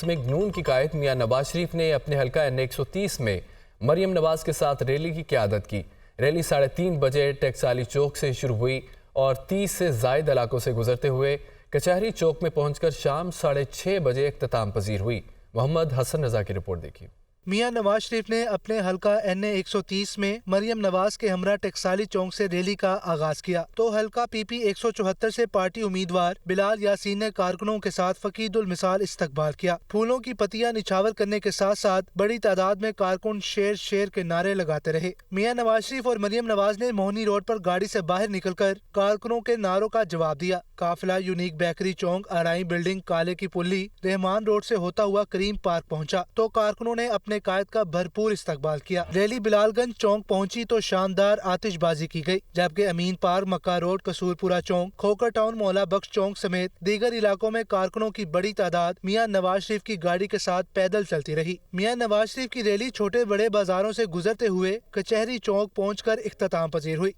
مسلم نون کی قائد میاں نواز شریف نے اپنے حلقہ N130 میں مریم نواز کے ساتھ ریلی کی قیادت کی۔ ریلی 3:30 بجے ٹیکسالی چوک سے شروع ہوئی اور 30 سے زائد علاقوں سے گزرتے ہوئے کچہری چوک میں پہنچ کر شام 6:30 بجے اختتام پذیر ہوئی۔ محمد حسن رضا کی رپورٹ دیکھیے۔ میاں نواز شریف نے اپنے حلقہ N130 میں مریم نواز کے ہمراہ ٹیکسالی چوک سے ریلی کا آغاز کیا تو حلقہ PP 174 سے پارٹی امیدوار بلال یاسین نے کارکنوں کے ساتھ فقید المثال استقبال کیا۔ پھولوں کی پتیاں نچھاور کرنے کے ساتھ ساتھ بڑی تعداد میں کارکن شیر شیر کے نعرے لگاتے رہے۔ میاں نواز شریف اور مریم نواز نے موہنی روڈ پر گاڑی سے باہر نکل کر کارکنوں کے نعروں کا جواب دیا۔ قافلہ یونیک بیکری چوک، آرائی بلڈنگ، کالے کی پلی، رحمان روڈ سے ہوتا ہوا کریم پارک پہنچا تو کارکنوں نے اپنے قائد کا بھرپور استقبال کیا۔ ریلی بلال گنج چوک پہنچی تو شاندار آتش بازی کی گئی، جبکہ امین پارک، مکہ روڈ، قصور پورہ چوک، کھوکر ٹاؤن، مولا بخش چوک سمیت دیگر علاقوں میں کارکنوں کی بڑی تعداد میاں نواز شریف کی گاڑی کے ساتھ پیدل چلتی رہی۔ میاں نواز شریف کی ریلی چھوٹے بڑے بازاروں سے گزرتے ہوئے کچہری چوک پہنچ کر اختتام پذیر ہوئی۔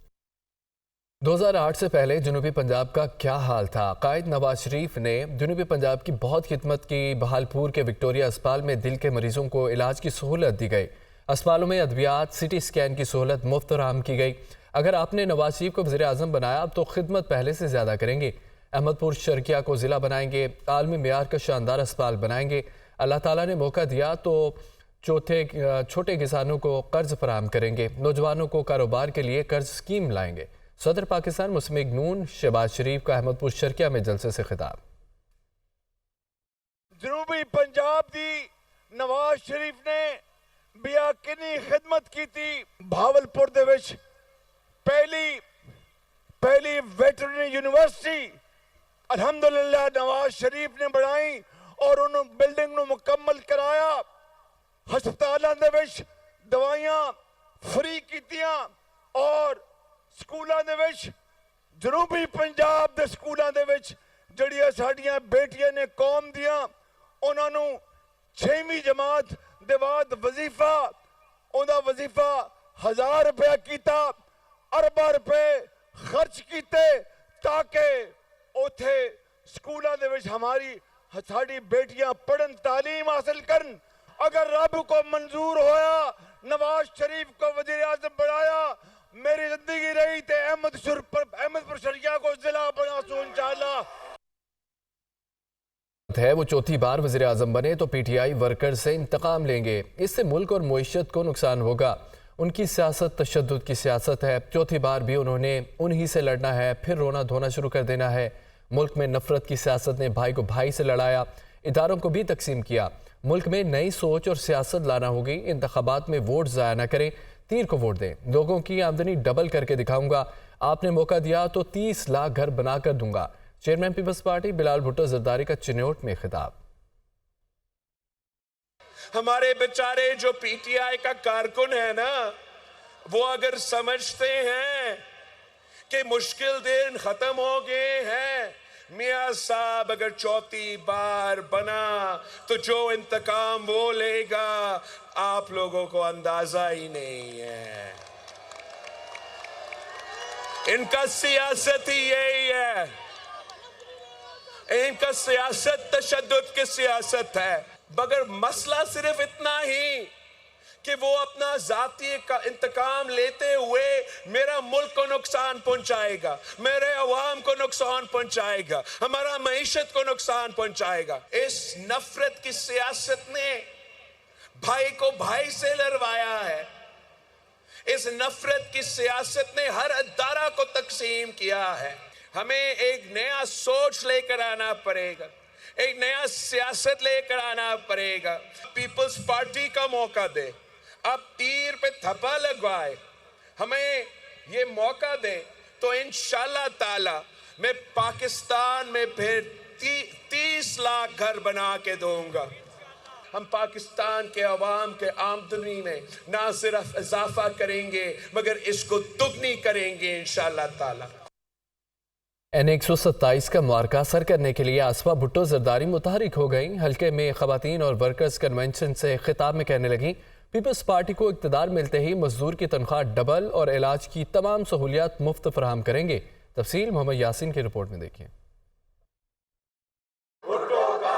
2008 سے پہلے جنوبی پنجاب کا کیا حال تھا؟ قائد نواز شریف نے جنوبی پنجاب کی بہت خدمت کی۔ بہالپور کے وکٹوریا اسپتال میں دل کے مریضوں کو علاج کی سہولت دی گئی۔ اسپتالوں میں ادویات، CT اسکین کی سہولت مفت فراہم کی گئی۔ اگر آپ نے نواز شریف کو وزیر اعظم بنایا تو خدمت پہلے سے زیادہ کریں گے۔ احمد پور شرقیہ کو ضلع بنائیں گے، عالمی معیار کا شاندار اسپتال بنائیں گے۔ اللہ تعالیٰ نے موقع دیا تو چھوٹے کسانوں کو قرض فراہم کریں گے۔ نوجوانوں کو کاروبار کے لیے قرض اسکیم لائیں گے۔ صدر پاکستان مسلم نون شہباز شریف کا احمد پور شرقیہ میں جلسے سے خطاب۔ جنوبی پنجاب دی نواز شریف نے بیا کنی خدمت کی تھی۔ بہاولپور دے وچ پہلی ویٹرنری یونیورسٹی الحمدللہ نواز شریف نے بنائی اور انہوں بلڈنگ نو مکمل کرایا۔ ہسپتالاں دے وچ دوائیاں فری کیتیاں اور سکولاں دے وچ جنوبی پنجاب دے سکولاں دے وچ جڑیاں ساڈیاں بیٹیاں نے قوم دیاں انہاں نوں 6ویں جماعت دے بعد وظیفہ اوندا وظیفہ 1000 روپیہ کیتا، ارباں روپے خرچ کیتے تاکہ اوتھے سکولاں دے وچ ساڈی بیٹیاں پڑھن، تعلیم حاصل کرن۔ اگر رب کو منظور ہویا نواز شریف کو وزیر اعظم بنایا، میری زندگی رہی تے احمد پور شرقیہ کو ضلع بنا سو انشاءاللہ۔ وہ چوتھی بار وزیر اعظم بنے تو PTI ورکر سے انتقام لیں گے۔ اس سے ملک اور معیشت کو نقصان ہوگا۔ ان کی سیاست تشدد کی سیاست ہے۔ چوتھی بار بھی انہوں نے انہی سے لڑنا ہے، پھر رونا دھونا شروع کر دینا ہے۔ ملک میں نفرت کی سیاست نے بھائی کو بھائی سے لڑایا، اداروں کو بھی تقسیم کیا۔ ملک میں نئی سوچ اور سیاست لانا ہوگی۔ انتخابات میں ووٹ ضائع نہ کریں، تیر کو ووٹ دیں۔ لوگوں کی آمدنی ڈبل کر کے دکھاؤں گا۔ آپ نے موقع دیا تو 30 لاکھ گھر بنا کر دوں گا۔ چیئرمین پیپلز پارٹی بلال بھٹو زرداری کا چنوٹ میں خطاب۔ ہمارے بیچارے جو PTI کا کارکن ہے نا، وہ اگر سمجھتے ہیں کہ مشکل دن ختم ہو گئے ہیں، میاں صاحب اگر چوتھی بار بنا تو جو انتقام وہ لے گا آپ لوگوں کو اندازہ ہی نہیں ہے۔ ان کا سیاست ہی یہی ہے، ان کا سیاست تشدد کی سیاست ہے۔ مگر مسئلہ صرف اتنا ہی کہ وہ اپنا ذاتی انتقام لیتے ہوئے میرا ملک کو نقصان پہنچائے گا، میرے عوام کو نقصان پہنچائے گا، ہمارا معیشت کو نقصان پہنچائے گا۔ اس نفرت کی سیاست نے بھائی کو بھائی سے لڑوایا ہے۔ اس نفرت کی سیاست نے ہر ادارہ کو تقسیم کیا ہے۔ ہمیں ایک نیا سوچ لے کر آنا پڑے گا، ایک نیا سیاست لے کر آنا پڑے گا۔ پیپلز پارٹی کا موقع دے، اب تیر پہ تھپا لگوائے، ہمیں یہ موقع دے تو انشاءاللہ تعالی میں پاکستان میں پھر 30 لاکھ گھر بنا کے دوں گا۔ ہم پاکستان کے عوام کے آمدنی میں نہ صرف اضافہ کریں گے مگر اس کو دگنی کریں گے انشاءاللہ تعالی۔ N127 کا معرکہ سر کرنے کے لیے آصفہ بھٹو زرداری متحرک ہو گئیں۔ حلقے میں خواتین اور ورکرز کنونشن سے خطاب میں کہنے لگیں پیپلز پارٹی کو اقتدار ملتے ہی مزدور کی تنخواہ ڈبل اور علاج کی تمام سہولیات مفت فراہم کریں گے۔ تفصیل محمد یاسین کی رپورٹ میں دیکھیں۔ بھٹو کا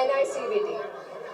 NICVT,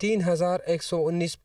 3,119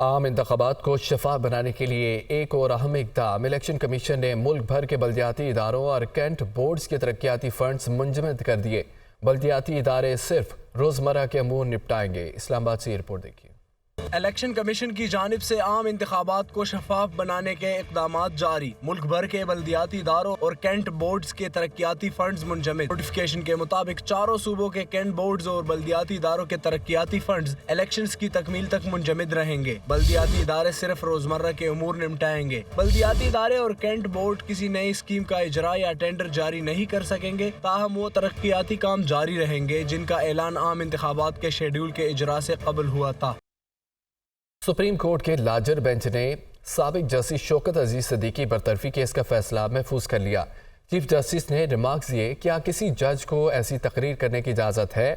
عام انتخابات کو شفاف بنانے کے لیے ایک اور اہم اقدام، الیکشن کمیشن نے ملک بھر کے بلدیاتی اداروں اور کینٹ بورڈز کے ترقیاتی فنڈز منجمد کر دیے۔ بلدیاتی ادارے صرف روزمرہ کے امور نپٹائیں گے۔ اسلام آباد سے یہ رپورٹ دیکھیے۔ الیکشن کمیشن کی جانب سے عام انتخابات کو شفاف بنانے کے اقدامات جاری، ملک بھر کے بلدیاتی اداروں اور کینٹ بورڈز کے ترقیاتی فنڈز منجمد۔ نوٹیفکیشن کے مطابق چاروں صوبوں کے کینٹ بورڈز اور بلدیاتی اداروں کے ترقیاتی فنڈز الیکشنز کی تکمیل تک منجمد رہیں گے۔ بلدیاتی ادارے صرف روزمرہ کے امور نمٹائیں گے۔ بلدیاتی ادارے اور کینٹ بورڈ کسی نئی اسکیم کا اجرا یا ٹینڈر جاری نہیں کر سکیں گے، تاہم وہ ترقیاتی کام جاری رہیں گے جن کا اعلان عام انتخابات کے شیڈول کے اجرا سے قبل ہوا تھا۔ سپریم کورٹ کے لارجر بینچ نے سابق جسٹس شوکت عزیز صدیقی برطرفی کیس کا فیصلہ محفوظ کر لیا۔ چیف جسٹس نے ریمارکس دیے، کیا کسی جج کو ایسی تقریر کرنے کی اجازت ہے؟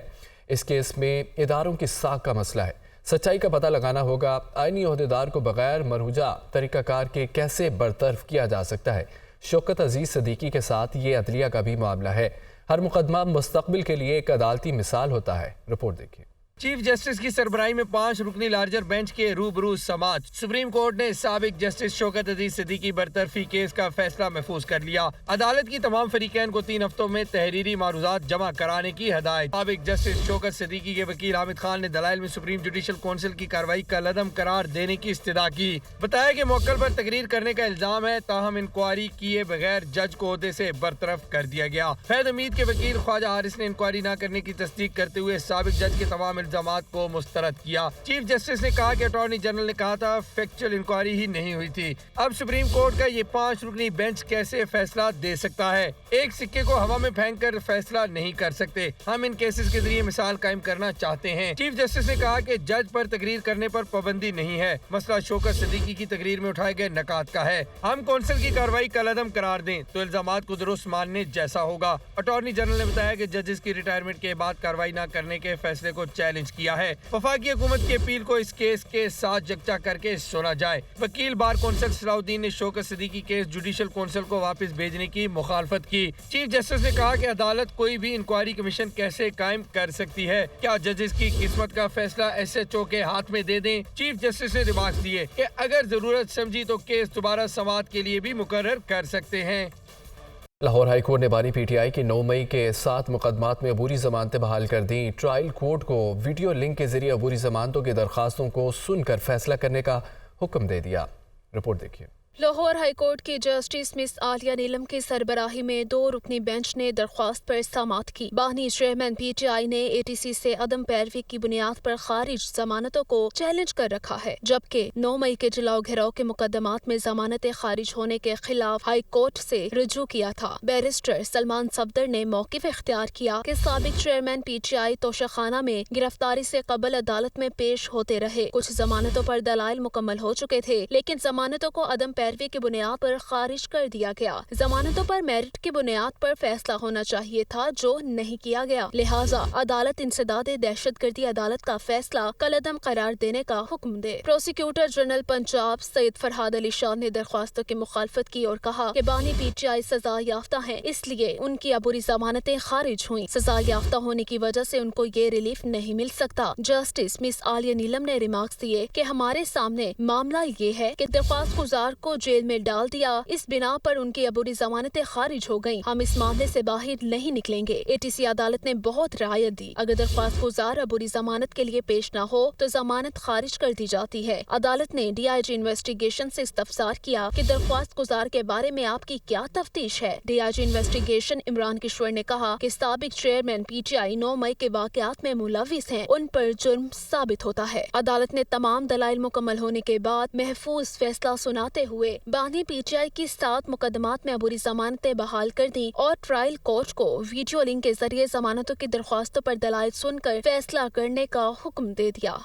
اس کیس میں اداروں کی ساکھ کا مسئلہ ہے، سچائی کا پتہ لگانا ہوگا۔ آئینی عہدیدار کو بغیر مرجوع طریقہ کار کے کیسے برطرف کیا جا سکتا ہے؟ شوکت عزیز صدیقی کے ساتھ یہ عدلیہ کا بھی معاملہ ہے۔ ہر مقدمہ مستقبل کے لیے ایک عدالتی مثال ہوتا ہے۔ رپورٹ دیکھیے۔ چیف جسٹس کی سربراہی میں 5 رکنی لارجر بینچ کے روبرو سماعت، سپریم کورٹ نے سابق جسٹس شوکت عزیز صدیقی برطرفی کیس کا فیصلہ محفوظ کر لیا۔ عدالت کی تمام فریقین کو 3 ہفتوں میں تحریری معروضات جمع کرانے کی ہدایت۔ سابق جسٹس شوکت صدیقی کے وکیل حامد خان نے دلائل میں سپریم جوڈیشل کونسل کی کارروائی کا عدم قرار دینے کی استدعا کی۔ بتایا کہ موکل پر تقریر کرنے کا الزام ہے، تاہم انکوائری کیے بغیر جج کو عہدے سے برطرف کر دیا گیا۔ فید امید کے وکیل خواجہ حارث نے انکوائری نہ کرنے کی تصدیق کرتے ہوئے سابق جج کے تمام الزامات کو مسترد کیا۔ چیف جسٹس نے کہا کہ اٹارنی جنرل نے کہا تھا فیکچوئل انکوائری ہی نہیں ہوئی تھی۔ اب سپریم کورٹ کا یہ 5 رکنی بینچ کیسے فیصلہ دے سکتا ہے؟ ایک سکے کو ہوا میں پھینک کر فیصلہ نہیں کر سکتے۔ ہم ان کیسز کے ذریعے مثال قائم کرنا چاہتے ہیں۔ چیف جسٹس نے کہا کہ جج پر تقریر کرنے پر پابندی نہیں ہے، مسئلہ شوکت صدیقی کی تقریر میں اٹھائے گئے نکات کا ہے۔ ہم کونسل کی کارروائی کا عدم قرار دیں تو الزامات کو درست ماننے جیسا ہوگا۔ اٹارنی جنرل نے بتایا کہ ججز کی ریٹائرمنٹ کے بعد کارروائی نہ کرنے کے فیصلے کو چیلنج کیا ہے۔ وفاقی حکومت کی اپیل کو اس کیس کے ساتھ یکجا کر کے سنا جائے۔ وکیل بار کونسل صلاح الدین نے شوکت صدیقی کیس جوڈیشل کونسل کو واپس بھیجنے کی مخالفت کی۔ چیف جسٹس نے کہا کہ عدالت کوئی بھی انکوائری کمیشن کیسے قائم کر سکتی ہے؟ کیا ججز کی قسمت کا فیصلہ ایس ایچ او کے ہاتھ میں دے دیں؟ چیف جسٹس نے ریمارکس دیے کہ اگر ضرورت سمجھی تو کیس دوبارہ سماعت کے لیے بھی مقرر کر سکتے ہیں۔ لاہور ہائی کورٹ نے بانی پی ٹی آئی کی 9 مئی کے 7 مقدمات میں عبوری ضمانتیں بحال کر دیں۔ ٹرائل کورٹ کو ویڈیو لنک کے ذریعے عبوری ضمانتوں کی درخواستوں کو سن کر فیصلہ کرنے کا حکم دے دیا۔ رپورٹ دیکھیے۔ لاہور ہائی کورٹ کی جسٹس مس عالیہ نیلم کی سربراہی میں 2 رکنی بینچ نے درخواست پر سماعت کی۔ بانی چیئرمین پی ٹی آئی نے اے ٹی سی سے عدم پیروی کی بنیاد پر خارج ضمانتوں کو چیلنج کر رکھا ہے، جبکہ 9 مئی کے جلاؤ گھیراؤ کے مقدمات میں ضمانتیں خارج ہونے کے خلاف ہائی کورٹ سے رجوع کیا تھا۔ بیرسٹر سلمان صفدر نے موقف اختیار کیا کہ سابق چیئرمین پی ٹی آئی توشہ خانہ میں گرفتاری سے قبل عدالت میں پیش ہوتے رہے۔ کچھ ضمانتوں پر دلائل مکمل ہو چکے تھے، لیکن ضمانتوں کو عدم پیروی کی بنیاد پر خارج کر دیا گیا۔ ضمانتوں پر میرٹ کی بنیاد پر فیصلہ ہونا چاہیے تھا، جو نہیں کیا گیا، لہٰذا عدالت انسداد دہشت گردی عدالت کا فیصلہ کالعدم قرار دینے کا حکم دے۔ پروسیکیوٹر جنرل پنجاب سید فرحاد علی شاہ نے درخواستوں کی مخالفت کی اور کہا کہ بانی پی ٹی آئی سزا یافتہ ہیں، اس لیے ان کی عبوری ضمانتیں خارج ہوئیں۔ سزا یافتہ ہونے کی وجہ سے ان کو یہ ریلیف نہیں مل سکتا۔ جسٹس مس عالیہ نیلم نے ریمارکس دیے کہ ہمارے سامنے معاملہ یہ ہے کہ درخواست گزار کو جیل میں ڈال دیا، اس بنا پر ان کی عبوری ضمانتیں خارج ہو گئیں۔ ہم اس معاملے سے باہر نہیں نکلیں گے۔ اے ٹی سی عدالت نے بہت رعایت دی، اگر درخواست گزار عبوری ضمانت کے لیے پیش نہ ہو تو ضمانت خارج کر دی جاتی ہے۔ عدالت نے ڈی آئی جی انویسٹیگیشن سے استفسار کیا کہ درخواست گزار کے بارے میں آپ کی کیا تفتیش ہے۔ D I G investigation Imran Kishwar نے کہا کہ سابق چیئرمین پی ٹی آئی 9 مئی کے واقعات میں ملوث ہیں، ان پر جرم ثابت ہوتا ہے۔ عدالت نے تمام دلائل مکمل ہونے کے بعد محفوظ فیصلہ سناتے ہوئے بانی پی ٹی آئی کی 7 مقدمات میں عبوری ضمانتیں بحال کر دیں اور ٹرائل کورٹ کو ویڈیو لنک کے ذریعے ضمانتوں کی درخواستوں پر دلائل سن کر فیصلہ کرنے کا حکم دے دیا۔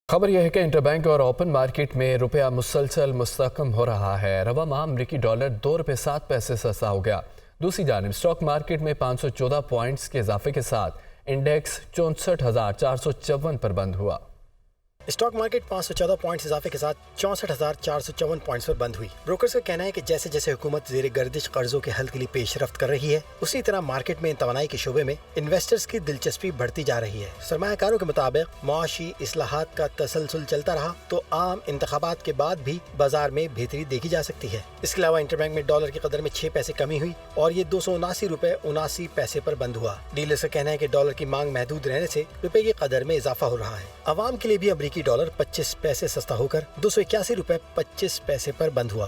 خبر یہ ہے کہ انٹر بینک اور اوپن مارکیٹ میں روپیہ مسلسل مستحکم ہو رہا ہے۔ رواں ماہ امریکی ڈالر 2 روپے 7 پیسے سستا ہو گیا۔ دوسری جانب اسٹاک مارکیٹ میں 514 پوائنٹس کے اضافے کے ساتھ انڈیکس 64,454 پر بند ہوا۔ اسٹاک مارکیٹ 514 پوائنٹس اضافے کے ساتھ 64,454 پوائنٹس پر بند ہوئی۔ بروکرز کا کہنا ہے کہ جیسے جیسے حکومت زیر گردش قرضوں کے حل کے لیے پیش رفت کر رہی ہے، اسی طرح مارکیٹ میں توانائی کے شعبے میں انویسٹرز کی دلچسپی بڑھتی جا رہی ہے۔ سرمایہ کاروں کے مطابق معاشی اصلاحات کا تسلسل چلتا رہا تو عام انتخابات کے بعد بھی بازار میں بہتری دیکھی جا سکتی ہے۔ اس کے علاوہ انٹر بینک میں ڈالر کی قدر میں 6 پیسے کمی ہوئی اور یہ 279 روپے 79 پیسے پر بند ہوا۔ ڈیلرز کا کہنا ہے کہ ڈالر کی مانگ محدود رہنے سے روپے کی قدر میں اضافہ ہو رہا ہے۔ عوام کے لیے بھی امریکی ڈالر 25 پیسے سستا ہو کر 281 روپے 25 پیسے پر بند ہوا۔